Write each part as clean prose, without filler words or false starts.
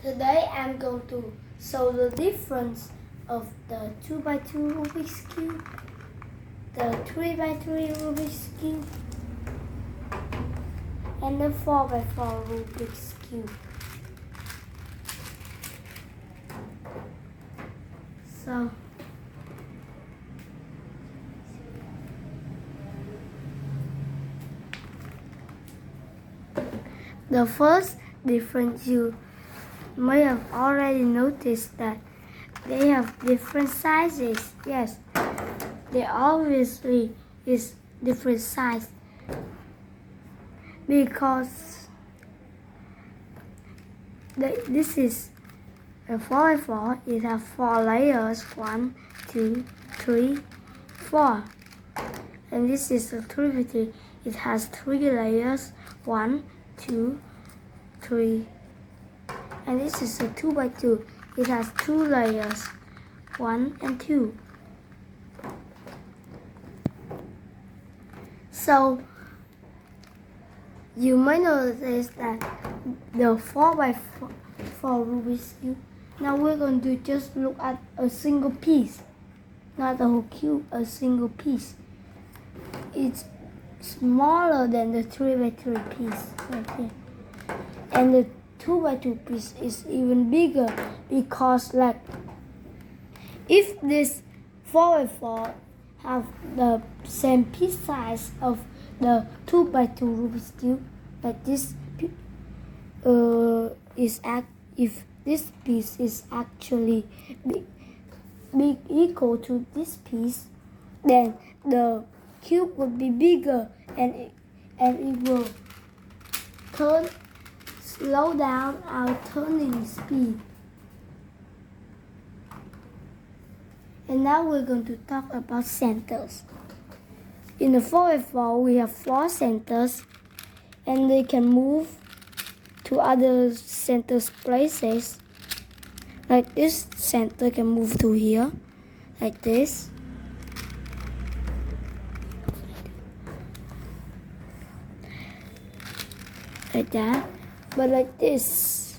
Today I'm going to show the difference of the 2x2 Rubik's Cube, the 3x3 Rubik's Cube, and the 4x4 Rubik's Cube. So, the first difference you may have already noticed that they have different sizes. Yes, they obviously is different size because this is a 4x4. It has 4 layers. 1, 2, 3, 4. And this is a 3x3. It has 3 layers. 1, 2, 3. And this is a 2x2. It has 2 layers. 1 and 2. So you may notice that the 4x4 Rubik's Cube. Now we're going to just look at a single piece, not the whole cube, a single piece. It's smaller than the 3x3 piece right here. And the 2x2 piece is even bigger because, like, if this 4x4 have the same piece size of the 2x2 Rubik's Cube, like this if this piece is actually big equal to this piece, then the cube would be bigger and it will slow down our turning speed. And now we're going to talk about centers. In the 4x4 we have 4 centers, and they can move to other centers places. Like this center can move to here, like this. Like that. But like this,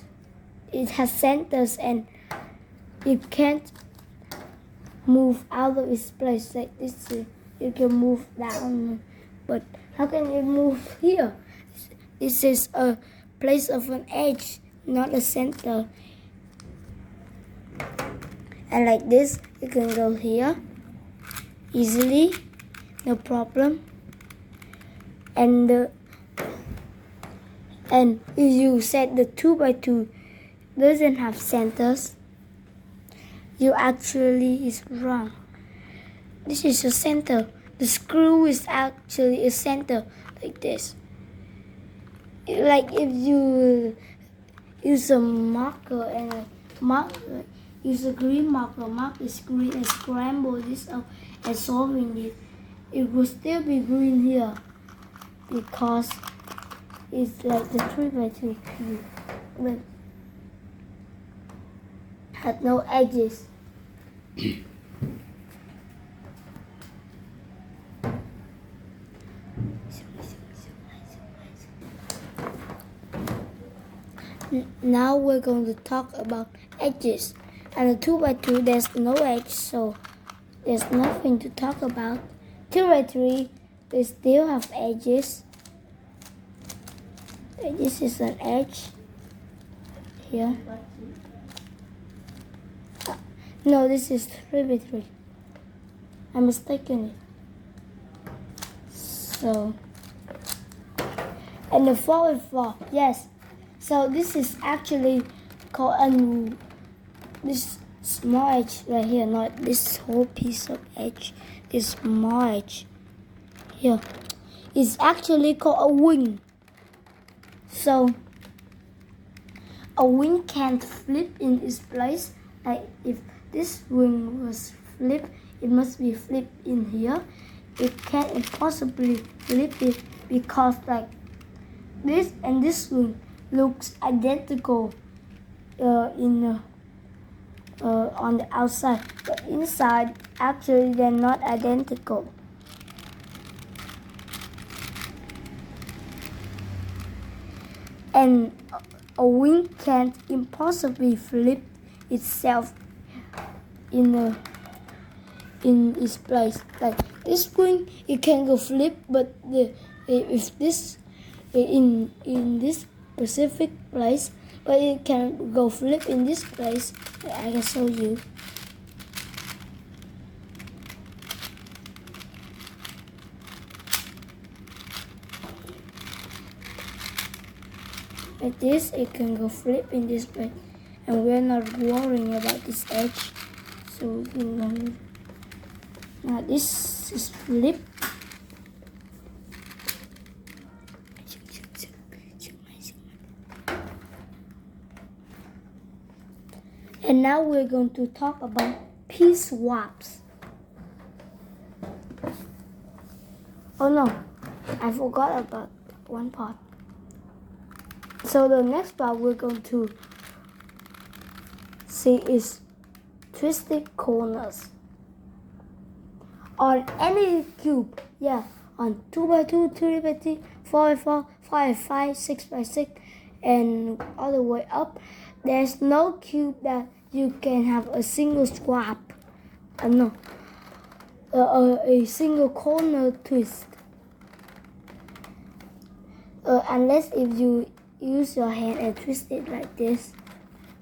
it has centers and it can't move out of its place. Like this, it can move down. But how can it move here? This is a place of an edge, not a center. And like this, you can go here easily, no problem. And if you said the 2x2 doesn't have centers, you actually is wrong. This is a center. The screw is actually a center, like this. Like if you use a marker and use a green marker, mark this green and scramble this up and solving it, it will still be green here because it's like the 3x3 cube, but had no edges. Now we're going to talk about edges. And the 2x2 there's no edge, so there's nothing to talk about. 2x3 they still have edges. This is an edge here. No, this is 3x3. I'm mistaken it. So, and the 4x4, yes. So this is actually called this small edge right here, not this whole piece of edge. This small edge here is actually called a wing. So a wing can't flip in its place. Like if this wing was flipped, it must be flipped in here. It can't possibly flip it because like this and this wing looks identical on the outside, but inside actually they're not identical. And a wing can't impossibly flip itself in its place. Like this wing, it can go flip, but if this in this specific place, but it can go flip in this place. I can show you. Like this, it can go flip in this place, and we're not worrying about this edge. So now this is flip. And now we're going to talk about piece swaps. Oh no, I forgot about one part. So the next part we're going to see is twisted corners. On any cube, yeah, on 2x2, 3x3, 4x4, 5x5, 6x6, and all the way up, there's no cube that you can have a single swap. No, a single corner twist. Unless if you use your hand and twist it like this,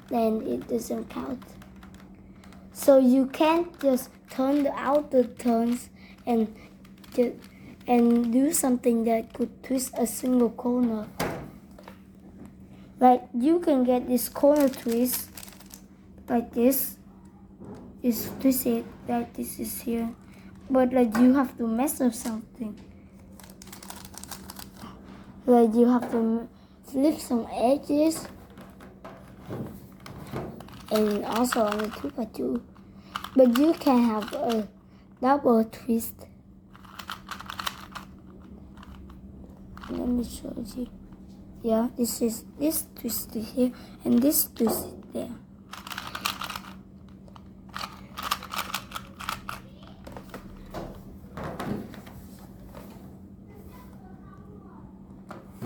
then it doesn't count. So you can't just turn the outer turns and do something that could twist a single corner. Like you can get this corner twist like this. It's twisted like this is here, but like you have to mess up something. Like you have to flip some edges, and also on the 2x2. But you can have a double twist. Let me show you. Yeah, this twisted here and this twisted there.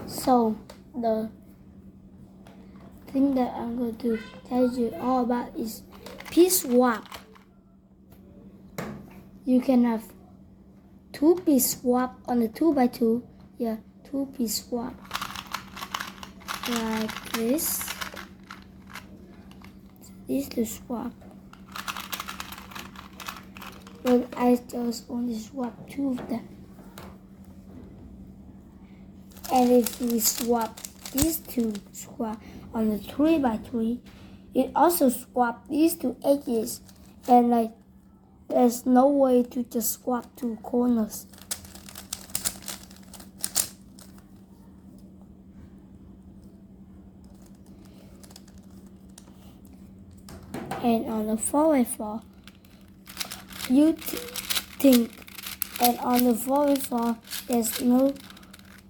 So the thing that I'm going to tell you all about is piece swap. You can have 2-piece swap on the 2x2. Yeah, 2-piece swap like this. This to swap. But I just only swap 2 of them. And if we swap these 2 swap on the 3x3, it also swap these 2 edges, and like there's no way to just swap 2 corners. And on the 4x4, you think, and on the 4x4, there's no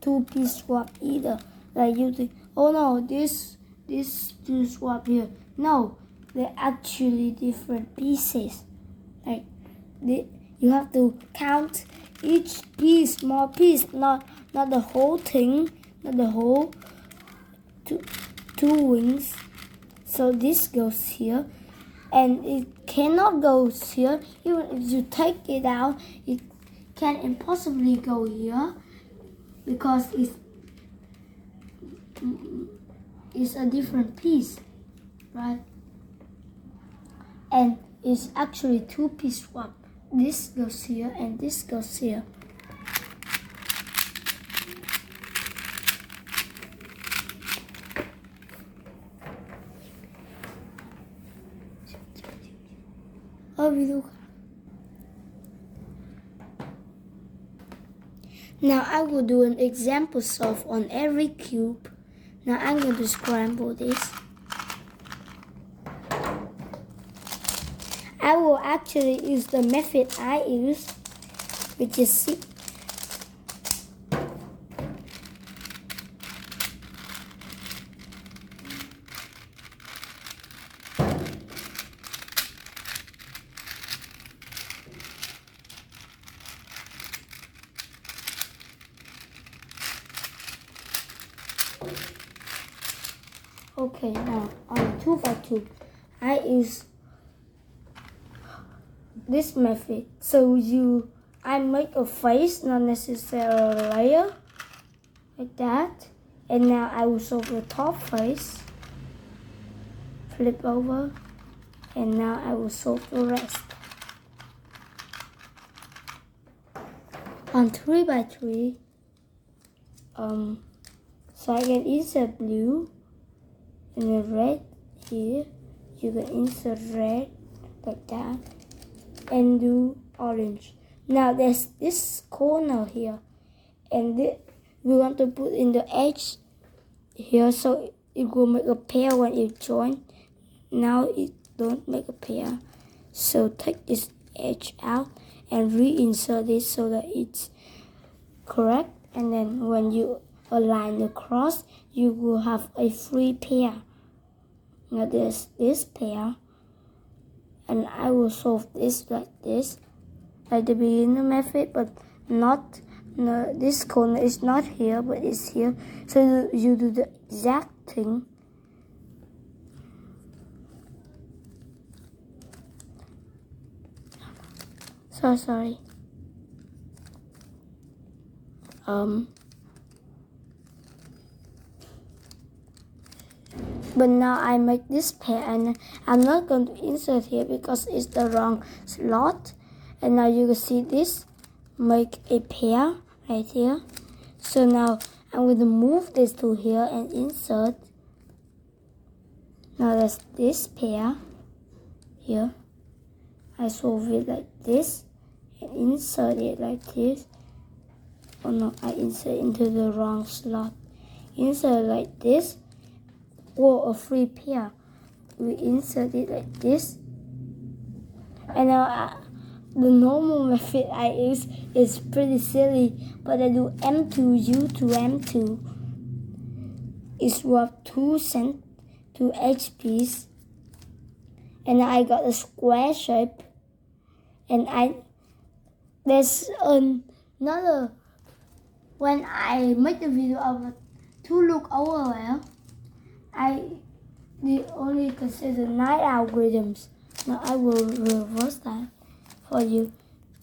2-piece swap either. Like you think, oh no, this 2 swap here. No, they're actually different pieces. Like you have to count each piece, small piece, not the whole thing, not the whole two wings. So this goes here, and it cannot go here. Even if you take it out, it can impossibly go here because it's a different piece, right? And it's actually 2-piece swap. This goes here and this goes here. Now I will do an example solve on every cube. Now I'm going to scramble this. I will actually use the method I use, which is Okay, now on 2 by 2, I use this method. So I make a face, not necessarily a layer, like that. And now I will solve the top face. Flip over, and now I will solve the rest. On 3 by 3, so I can insert blue and the red here. You can insert red like that and do orange. Now there's this corner here, and we want to put in the edge here, so it will make a pair when it join. Now it don't make a pair, so take this edge out and reinsert it so that it's correct. And then when you align the cross, you will have a free pair. Now there's this pair, and I will solve this like this, like the beginner method, but not. No, this corner is not here, but it's here. So you do the exact thing. So sorry. But now I make this pair, and I'm not going to insert here because it's the wrong slot. And now you can see this make a pair right here. So now I'm going to move this to here and insert. Now there's this pair here. I solve it like this and insert it like this. Oh no, I insert into the wrong slot. Insert like this. Or a free pair. We insert it like this. And now the normal method I use is pretty silly, but I do M2 U to M2. It's swap 2 HPs, and I got a square shape. And there's another, when I make the video of to look over, I only consider 9 algorithms. Now I will reverse that for you.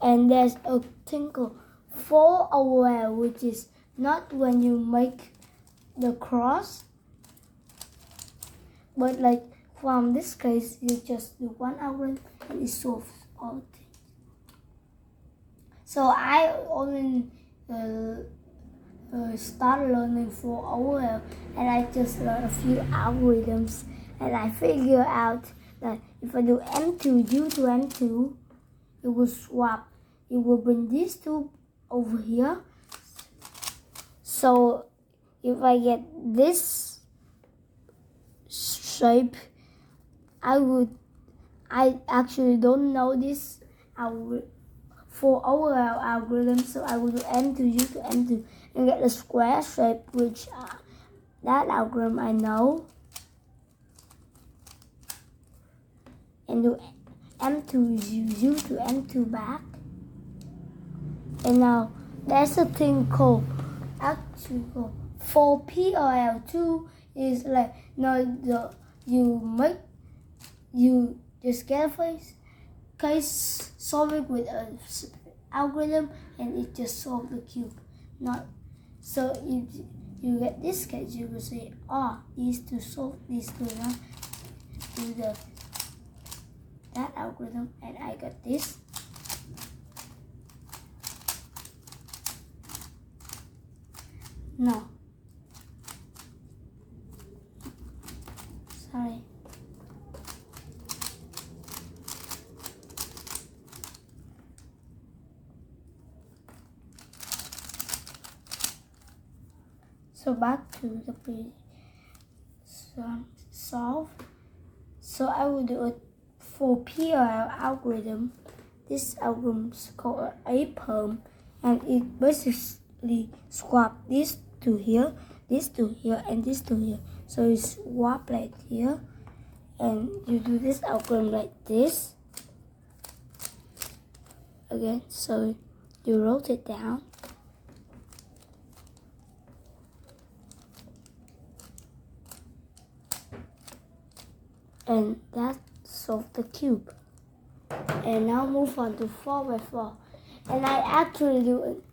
And there's a thing called 4 OL, which is not when you make the cross, but like from this case, you just do 1 algorithm and it solves all things. So I only start learning 4 OL, and I just learned a few algorithms, and I figure out that if I do M2 U to M2, it will swap. It will bring these two over here. So if I get this shape, I actually don't know this for OL algorithm, so I will do M2 U to M2 and get the square shape, which that algorithm I know, and do M2 U to M2 back. And now there's a thing called for PLL2 is like you just get a case, solve it with an algorithm, and it just solve the cube. So if you get this case, you will say, is to solve these two, do that algorithm, and I got this. No. Sorry. So back to the solve. So I will do it for PLL algorithm. This algorithm is called APERM, and it basically swap this to here, this to here, and this to here. So you swap like here, and you do this algorithm like this. Again, so you rotate down. And that solved the cube. And now move on to 4x4. And I actually do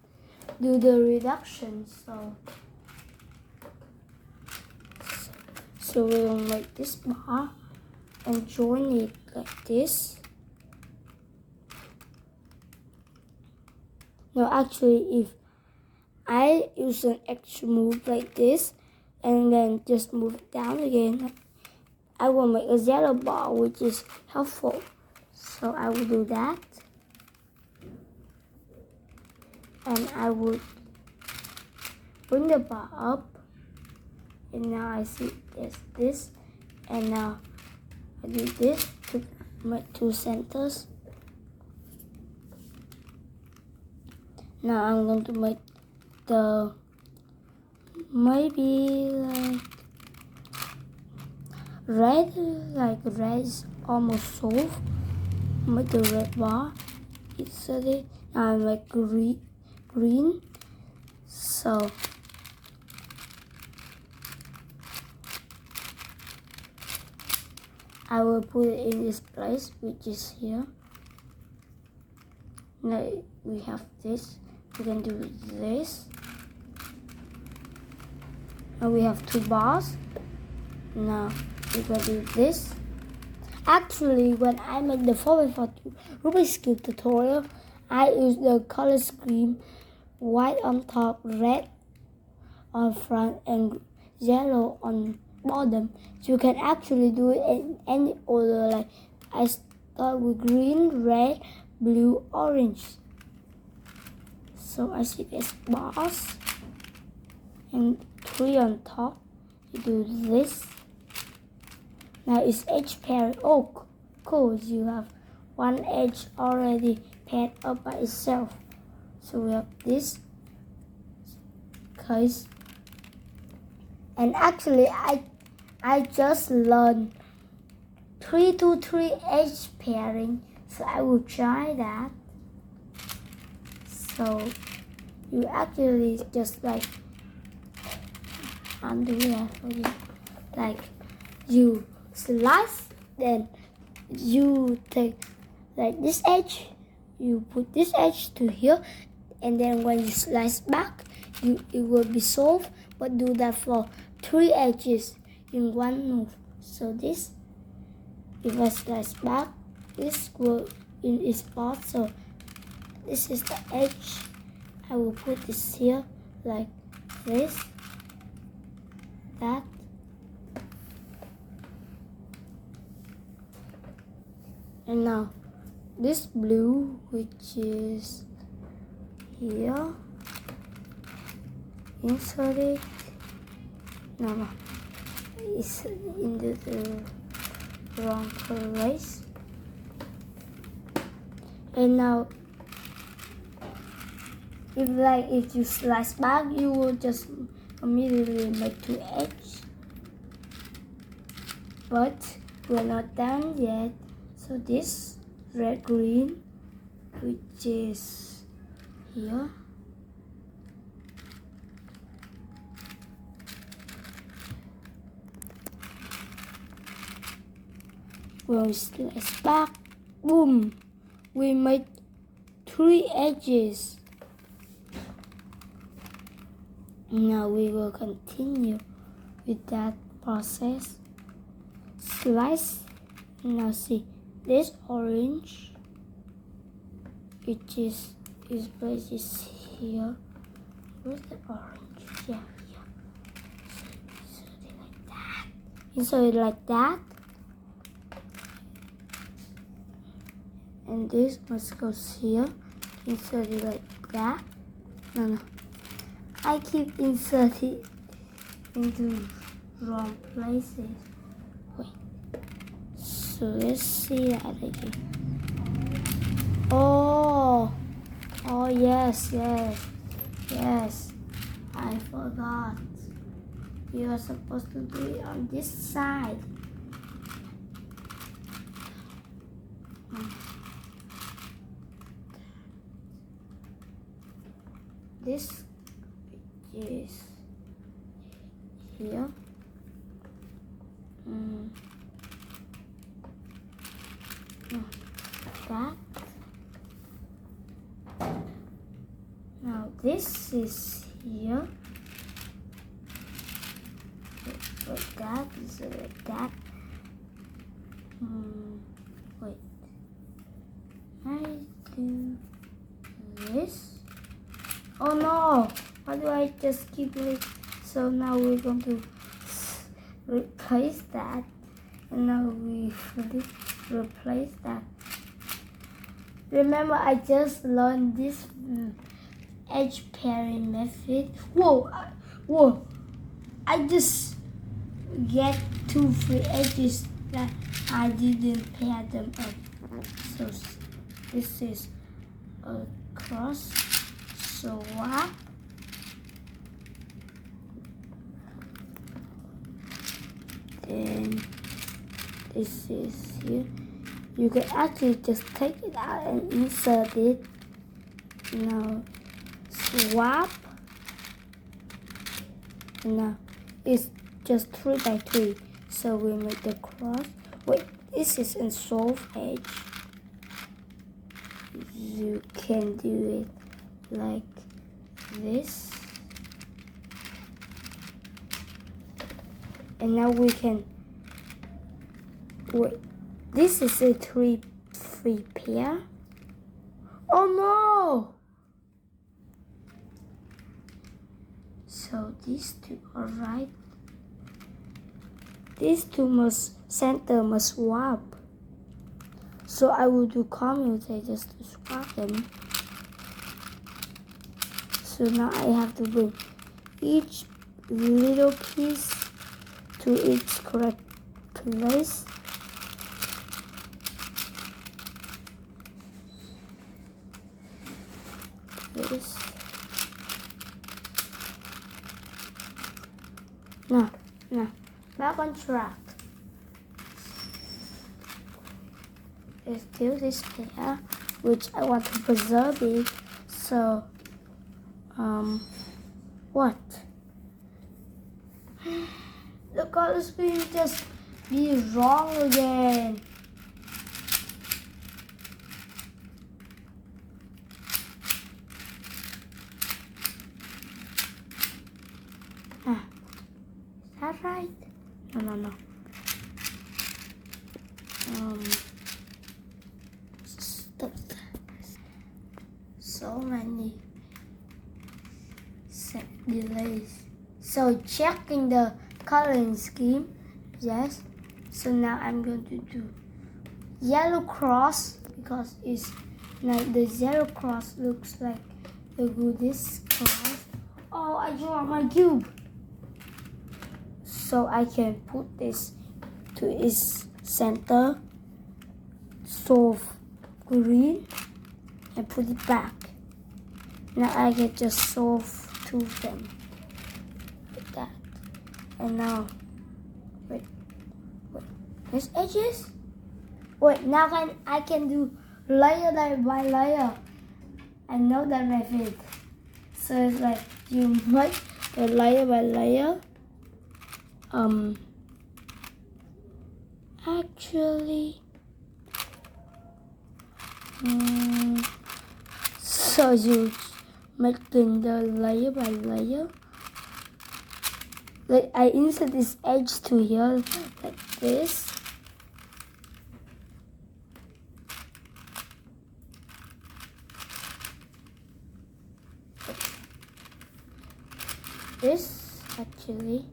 the reduction, so we'll make this bar and join it like this. No, actually, if I use an extra move like this and then just move it down again, I will make a yellow bar, which is helpful. So I will do that. And I would bring the bar up. And now I see there's this. And now I do this to make 2 centers. Now I'm going to make the maybe like red is almost solved. Make the red bar. Insert it. Now I make green. So I will put it in this place, which is here. Now we have this. We can do this. Now we have 2 bars. Now we can do this. Actually, when I made the 4x4 Rubik's Cube tutorial, I used the color scheme white on top, red on front, and yellow on bottom. So you can actually do it in any order. Like I start with green, red, blue, orange. So I see there's bars and 3 on top. You do this. Now it's edge pairing. Oh, cool! You have 1 edge already paired up by itself. So we have this case. And actually, I just learned 3 to 3 edge pairing, so I will try that. So you actually just like undo that for you. Like you slice, then you take like this edge, you put this edge to here, and then when you slice back, it will be solved. But do that for 3 edges in one move. So this, if I slice back, this will in its spot. So this is the edge. I will put this here like this, that. And now this blue, which is here, insert it. No, it's in the wrong place. And now, if you slice back, you will just immediately make 2 edges. But we're not done yet. So this red green, which is here, when we slice back, boom, we made 3 edges. Now we will continue with that process. Slice. Now see this orange, which is its place is here. Where's the orange? Yeah, here. Insert it like that. Insert it like that. And this must go here. Insert it like that. No. I keep inserting into wrong places. Wait. So let's see that again. Oh yes. I forgot. You are supposed to do it on this side. This is here. that. Now this is here. Like that is like that. Wait. I do this. Oh no! Why do I just keep it? So now we're going to replace that, and now we replace that. Remember, I just learned this edge pairing method. Whoa! Whoa! I just get 2 free edges that I didn't pair them up. So this is a cross swap. Then this is here. You can actually just take it out and insert it. Now swap. Now it's just 3 by 3. So we make the cross. Wait, this is a soft edge. You can do it like this. And now we can wait. This is a 3 pair. Oh no! So these two are right. These two center must swap. So I will do commute just to swap them. So now I have to bring each little piece to its correct place. This. No, back on track. Let's do this pair, which I want to preserve it. So, what? The color screen just be wrong again. Is that right? No. Stop. So many delays. So checking the coloring scheme. Yes. So now I'm going to do yellow cross because it's like the zero cross looks like the this cross. Oh, I draw my cube. So I can put this to its center, soft green, and put it back. Now I can just soft two them like that. And now, wait, there's edges. Wait, now I can do layer by layer. I know that method. So it's like you make the layer by layer. Actually, so you making the layer by layer. Like I insert this edge to here like this. This actually.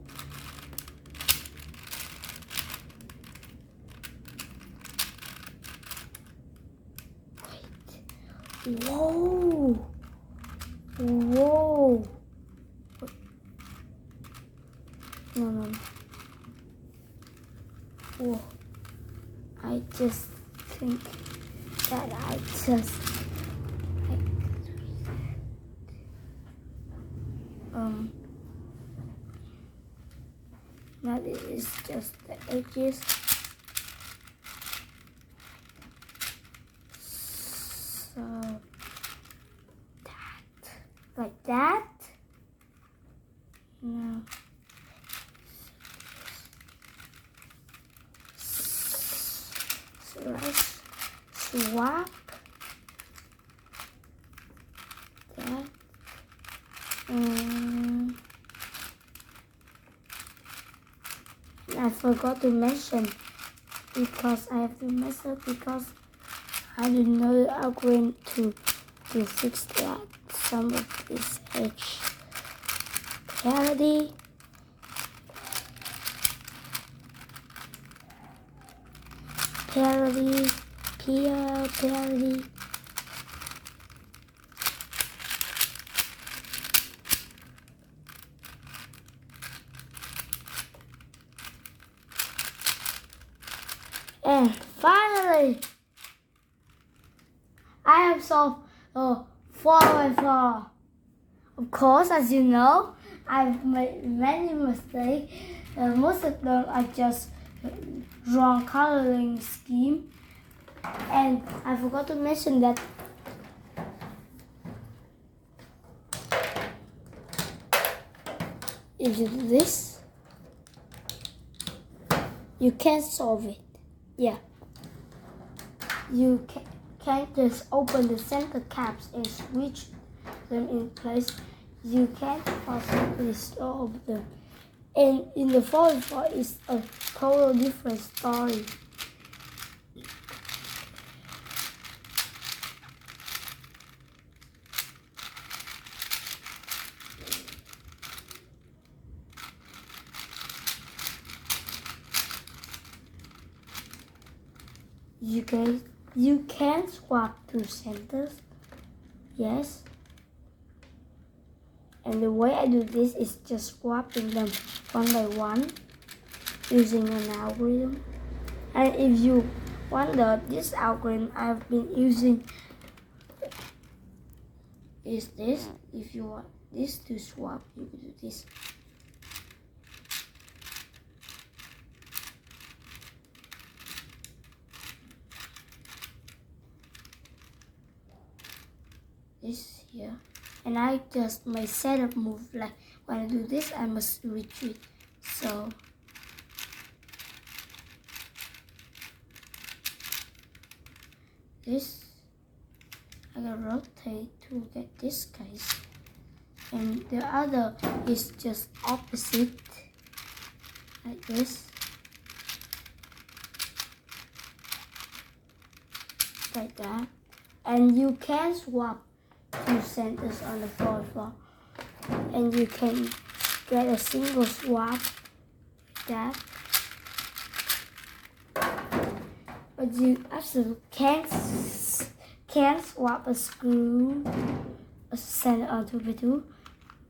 Whoa! No. Whoa. I just think that I just now this is just the edges. So that, like that. Now swap that. I forgot to mention because I have to mess up because I didn't know the algorithm to fix that. Some of this edge parity. Parity, peer parity. And finally, I have solved 4x4. Of course, as you know, I've made many mistakes. Most of them are just wrong coloring scheme. And I forgot to mention that if you do this, you can't solve it. Yeah. You can't just open the center caps and switch them in place. You can't possibly solve them. And in the 4x4 it's a total different story. You can swap two centers, yes. And the way I do this is just swapping them one by one using an algorithm. And if you wonder, this algorithm I've been using is this. If you want this to swap, you can do this. This here, and I just my setup move, like when I do this I must retreat, so this I can rotate to get this case, and the other is just opposite, like this, like that. And you can swap two centers on the 4x4, and you can get a single swap like that, but you absolutely can't swap a center onto the two.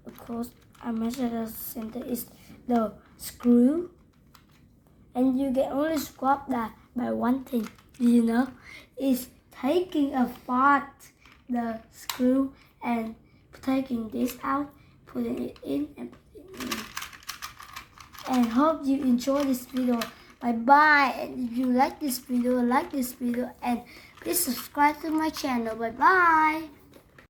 Of course, I mentioned the center is the screw, and you can only swap that by one thing, you know, is taking apart the screw and taking this out, putting it in and putting it in. And hope you enjoy this video. Bye bye. And if you like this video and please subscribe to my channel. Bye bye.